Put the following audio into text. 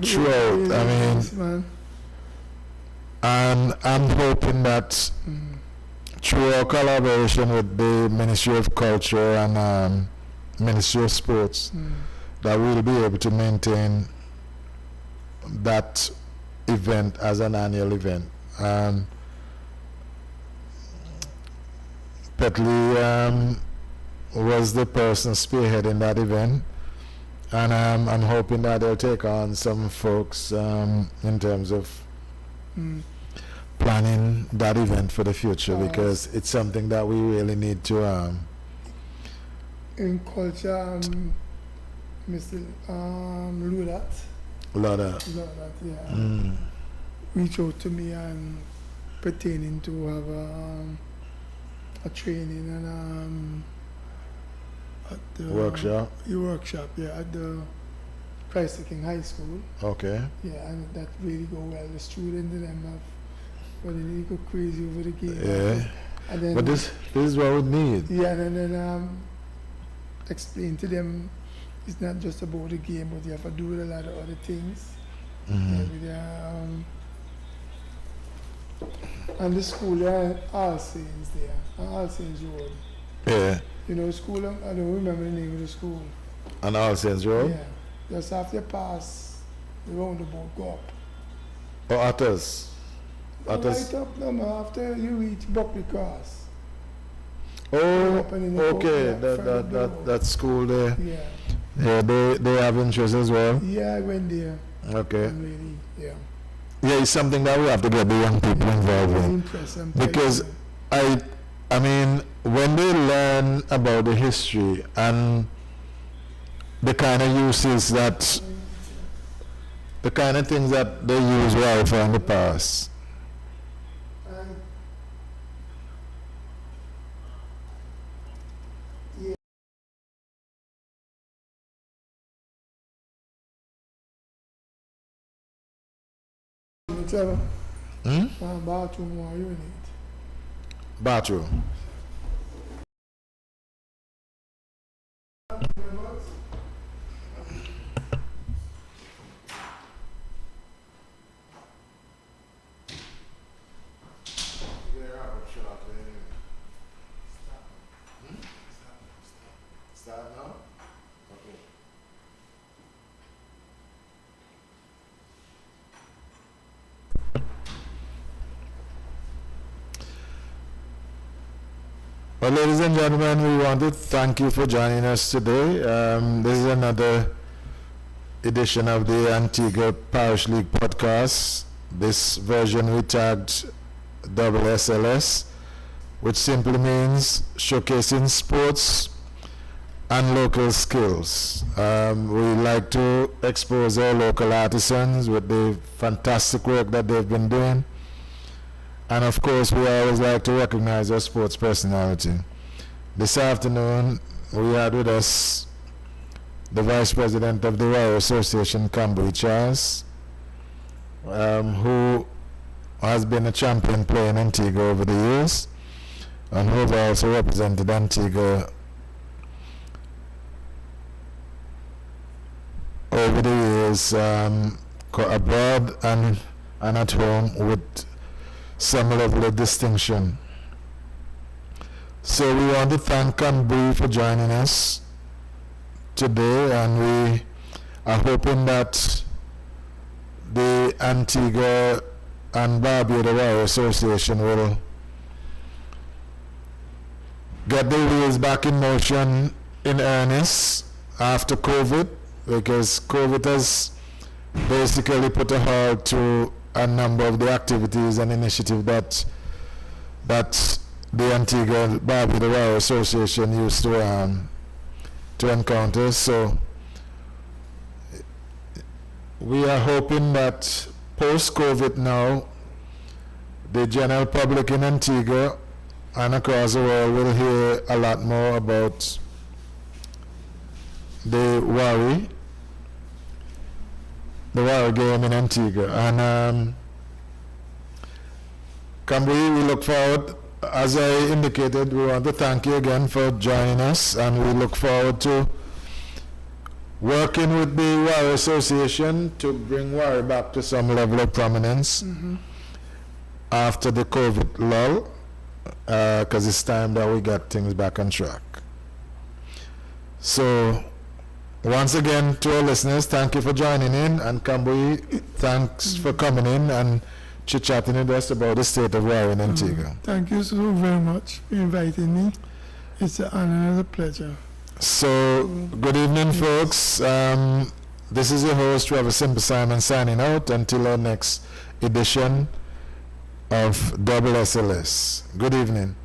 throughout. I mean, man. and I'm hoping that through our collaboration with the Ministry of Culture and Ministry of Sports, that we'll be able to maintain that event as an annual event. Petley was the person spearheading that event, and I'm hoping that they'll take on some folks in terms of planning that event for the future, because it's something that we really need to in culture, Mr. Ludat, yeah, reach out to me and pertaining to have a training and at the workshop. Yeah, at the Christ the King High School. Okay. Yeah, and that really go well. The students and them have, but they really go crazy over the game. Yeah. And then, But this is what we need. Yeah, and then explain to them it's not just about the game, but you have to do a lot of other things. And the school, All Saints there, All Saints Road. Yeah. You know, school, I don't remember the name of the school. And All Saints Road? Yeah. Just after you pass the roundabout, go up. Oh, Atos. Right up, no, after you reach Buckley Cross. Oh, okay. That That school there. Yeah. Yeah, they have interest as well. Yeah, I went there. Okay. And really, yeah. Yeah, it's something that we have to get the young people involved in. Because I mean, when they learn about the history and the kind of uses that, the kind of things that they use well for in the past. Bathroom or unit. Bathroom. Start now? Okay. Well, ladies and gentlemen, we want to thank you for joining us today. This is another edition of the Antigua Parish League podcast. This version we tagged SLS, which simply means showcasing sports and local skills. We like to expose our local artisans with the fantastic work that they've been doing. And of course, we always like to recognize our sports personality. This afternoon, we had with us the Vice President of the Warrior Association, Cambridge Charles, who has been a champion player in Antigua over the years, and who have also represented Antigua over the years, abroad and at home with some level of distinction. So we want to thank Cambry for joining us today, and we are hoping that the Antigua and Barbuda Warrior Association will get the wheels back in motion in earnest after COVID, because COVID has basically put a halt to a number of the activities and initiatives that the Antigua Barbuda Warrior Association used to encounter. So we are hoping that post-COVID now, the general public in Antigua and across the world will hear a lot more about the Warrior game in Antigua. And Cambry, we look forward, as I indicated, we want to thank you again for joining us, and we look forward to working with the Warrior Association to bring Warrior back to some level of prominence after the COVID lull, because it's time that we got things back on track. So, once again, to our listeners, thank you for joining in, and Kambui, thanks for coming in and chit-chatting with us about the state of Warrior in Antigua. Thank you so very much for inviting me. It's an honor and a pleasure. So, good evening, folks. This is your host, Trevor Simple Simon, signing out until our next edition of Double SLS. Good evening.